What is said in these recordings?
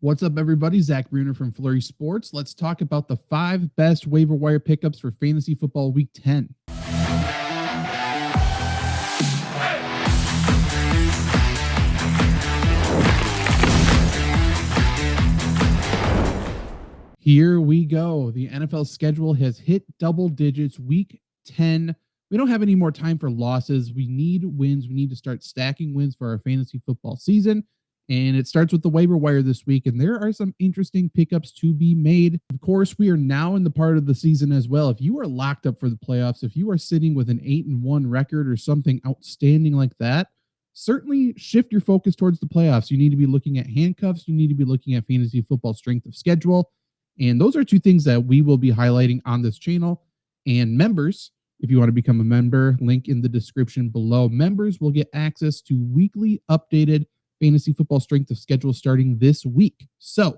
What's up, everybody? Zach Brunner from Flurry Sports. Let's talk about the 5 best waiver wire pickups for fantasy football week 10. Here we go. The NFL schedule has hit double digits week 10. We don't have any more time for losses. We need wins. We need to start stacking wins for our fantasy football season. And it starts with the waiver wire this week, and there are some interesting pickups to be made. Of course, we are now in the part of the season as well. If you are locked up for the playoffs, if you are sitting with an 8-1 record or something outstanding like that, certainly shift your focus towards the playoffs. You need to be looking at handcuffs. You need to be looking at fantasy football strength of schedule. And those are two things that we will be highlighting on this channel. And members, if you want to become a member, link in the description below. Members will get access to weekly updated fantasy football strength of schedule starting this week. So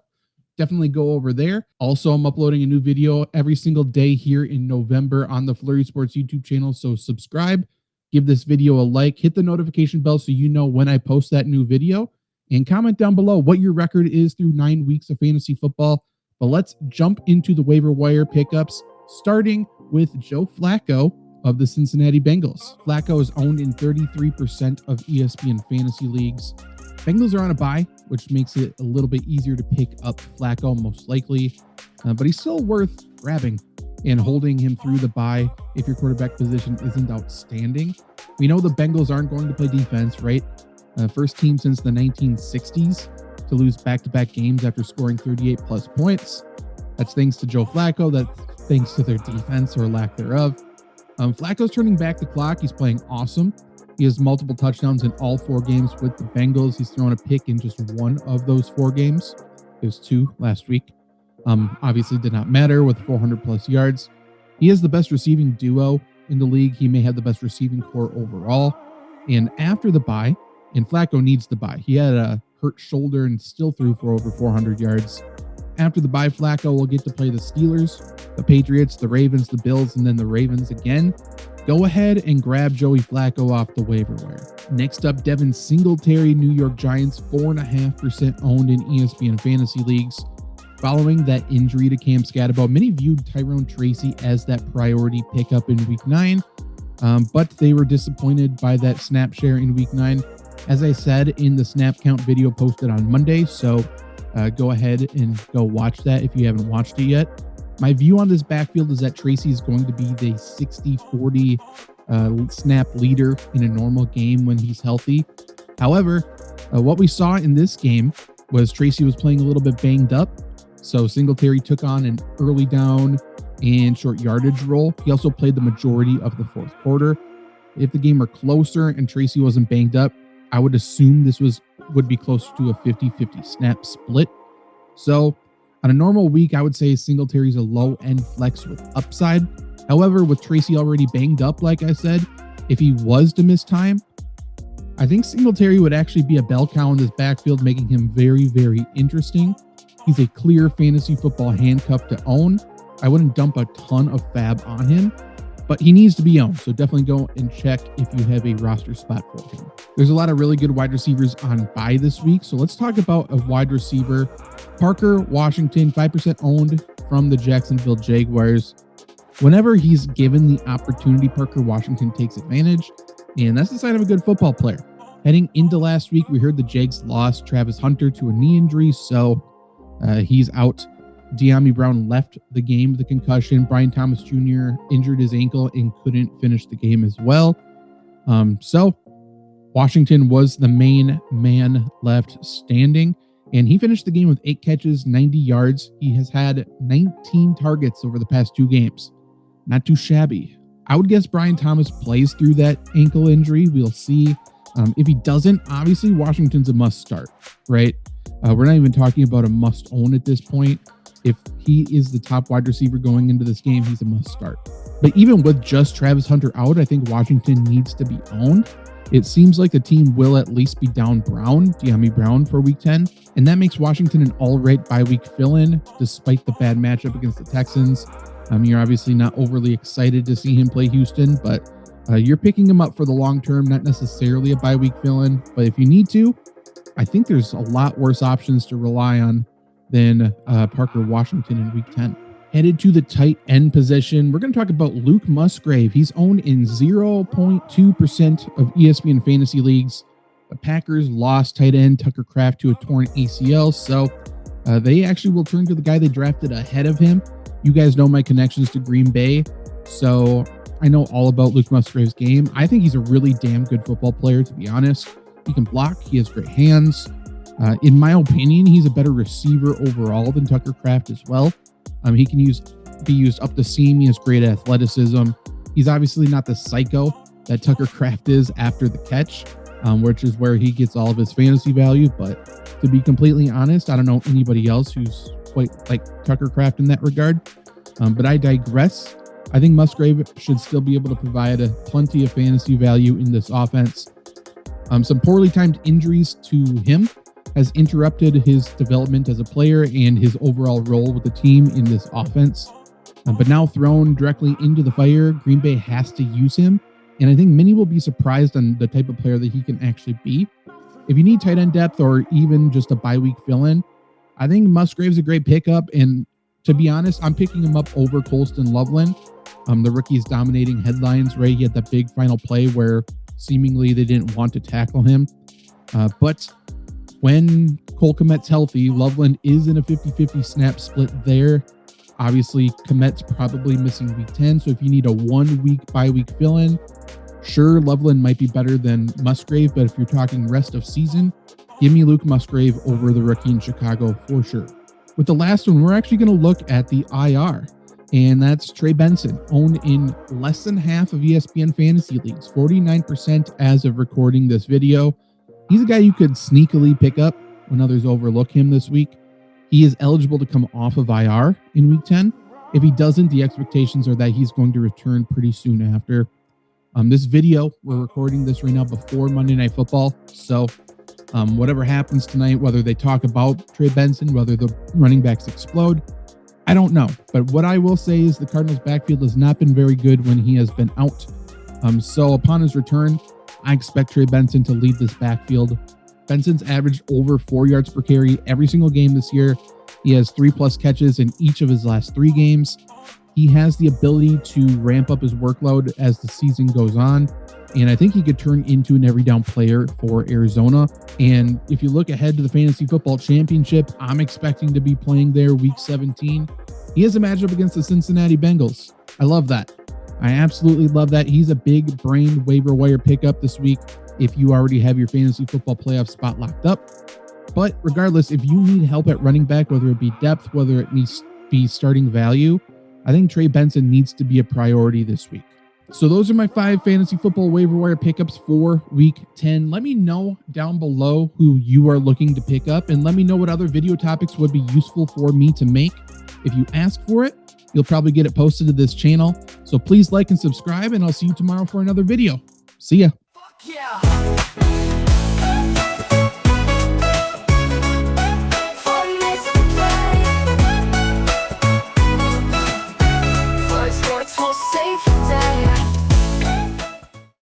definitely go over there. Also, I'm uploading a new video every single day here in November on the Flurry Sports YouTube channel. So subscribe, give this video a like, hit the notification bell so you know when I post that new video, and comment down below what your record is through 9 weeks of fantasy football. But let's jump into the waiver wire pickups, starting with Joe Flacco of the Cincinnati Bengals. Flacco is owned in 33% of ESPN fantasy leagues. Bengals are on a bye, which makes it a little bit easier to pick up Flacco, most likely. But he's still worth grabbing and holding him through the bye if your quarterback position isn't outstanding. We know the Bengals aren't going to play defense, right? First team since the 1960s to lose back-to-back games after scoring 38-plus points. That's thanks to Joe Flacco. That's thanks to their defense or lack thereof. Flacco's turning back the clock. He's playing awesome. He has multiple touchdowns in all 4 games with the Bengals. He's thrown a pick in just 1 of those 4 games. It was 2 last week. Obviously did not matter with 400-plus yards. He is the best receiving duo in the league. He may have the best receiving core overall. And after the bye, and Flacco needs the bye. He had a hurt shoulder and still threw for over 400 yards. After the bye, Flacco will get to play the Steelers, the Patriots, the Ravens, the Bills, and then the Ravens again. Go ahead and grab Joey Flacco off the waiver wire. Next up, Devin Singletary, New York Giants, 4.5% owned in ESPN fantasy leagues. Following that injury to Cam Scatterbo, many viewed Tyrone Tracy as that priority pickup in week 9, but they were disappointed by that snap share in week 9. As I said in the snap count video posted on Monday, so go ahead and go watch that if you haven't watched it yet. My view on this backfield is that Tracy is going to be the 60-40 snap leader in a normal game when he's healthy. However, what we saw in this game was Tracy was playing a little bit banged up, so Singletary took on an early down and short yardage role. He also played the majority of the 4th quarter. If the game were closer and Tracy wasn't banged up, I would assume this would be closer to a 50-50 snap split. So on a normal week, I would say Singletary's a low-end flex with upside. However, with Tracy already banged up, like I said, if he was to miss time, I think Singletary would actually be a bell cow in this backfield, making him very, very interesting. He's a clear fantasy football handcuff to own. I wouldn't dump a ton of fab on him, but he needs to be owned, so definitely go and check if you have a roster spot for him. There's a lot of really good wide receivers on bye this week, so let's talk about a wide receiver. Parker Washington, 5% owned from the Jacksonville Jaguars. Whenever he's given the opportunity, Parker Washington takes advantage, and that's the sign of a good football player. Heading into last week, we heard the Jags lost Travis Hunter to a knee injury, so he's out. De'Ami Brown left the game with a concussion. Brian Thomas Jr. injured his ankle and couldn't finish the game as well. So Washington was the main man left standing, and he finished the game with 8 catches, 90 yards. He has had 19 targets over the past 2 games. Not too shabby. I would guess Brian Thomas plays through that ankle injury. We'll see. If he doesn't, obviously Washington's a must start, right? We're not even talking about a must own at this point. If he is the top wide receiver going into this game, he's a must start. But even with just Travis Hunter out, I think Washington needs to be owned. It seems like the team will at least be down De'Ami Brown for week 10. And that makes Washington an all right bye week fill-in, despite the bad matchup against the Texans. You're obviously not overly excited to see him play Houston, but you're picking him up for the long term, not necessarily a bye week fill-in. But if you need to, I think there's a lot worse options to rely on than Parker Washington in week 10. Headed to the tight end position, we're going to talk about Luke Musgrave. He's owned in 0.2% of ESPN fantasy leagues. The Packers lost tight end Tucker Kraft to a torn ACL, so they actually will turn to the guy they drafted ahead of him. You guys know my connections to Green Bay, so I know all about Luke Musgrave's game. I think he's a really damn good football player, to be honest. He can block. He has great hands. In my opinion, he's a better receiver overall than Tucker Kraft as well. He can be used up the seam. He has great athleticism. He's obviously not the psycho that Tucker Kraft is after the catch, which is where he gets all of his fantasy value. But to be completely honest, I don't know anybody else who's quite like Tucker Kraft in that regard. But I digress. I think Musgrave should still be able to provide plenty of fantasy value in this offense. Some poorly timed injuries to him has interrupted his development as a player and his overall role with the team in this offense. But now thrown directly into the fire, Green Bay has to use him. And I think many will be surprised on the type of player that he can actually be. If you need tight end depth or even just a bye week fill-in, I think Musgrave's a great pickup. And to be honest, I'm picking him up over Colston Loveland. The rookie's dominating headlines, right? He had that big final play where seemingly they didn't want to tackle him. But when Cole Kmet's healthy, Loveland is in a 50-50 snap split there. Obviously, Kmet's probably missing week 10, so if you need a 1 week bye week fill-in, sure, Loveland might be better than Musgrave, but if you're talking rest of season, give me Luke Musgrave over the rookie in Chicago for sure. With the last one, we're actually going to look at the IR, and that's Trey Benson, owned in less than half of ESPN fantasy leagues, 49% as of recording this video. He's a guy you could sneakily pick up when others overlook him this week. He is eligible to come off of IR in week 10. If he doesn't, the expectations are that he's going to return pretty soon after. This video, we're recording this right now before Monday Night Football. So whatever happens tonight, whether they talk about Trey Benson, whether the running backs explode, I don't know. But what I will say is the Cardinals' backfield has not been very good when he has been out. So upon his return, I expect Trey Benson to lead this backfield. Benson's averaged over 4 yards per carry every single game this year. He has 3+ catches in each of his last 3 games. He has the ability to ramp up his workload as the season goes on. And I think he could turn into an every down player for Arizona. And if you look ahead to the Fantasy Football Championship, I'm expecting to be playing there week 17. He has a matchup against the Cincinnati Bengals. I love that. I absolutely love that. He's a big brain waiver wire pickup this week if you already have your fantasy football playoff spot locked up. But regardless, if you need help at running back, whether it be depth, whether it needs to be starting value, I think Trey Benson needs to be a priority this week. So those are my 5 fantasy football waiver wire pickups for week 10. Let me know down below who you are looking to pick up, and let me know what other video topics would be useful for me to make. If you ask for it, you'll probably get it posted to this channel. So please like and subscribe, and I'll see you tomorrow for another video. See ya. Fuck yeah.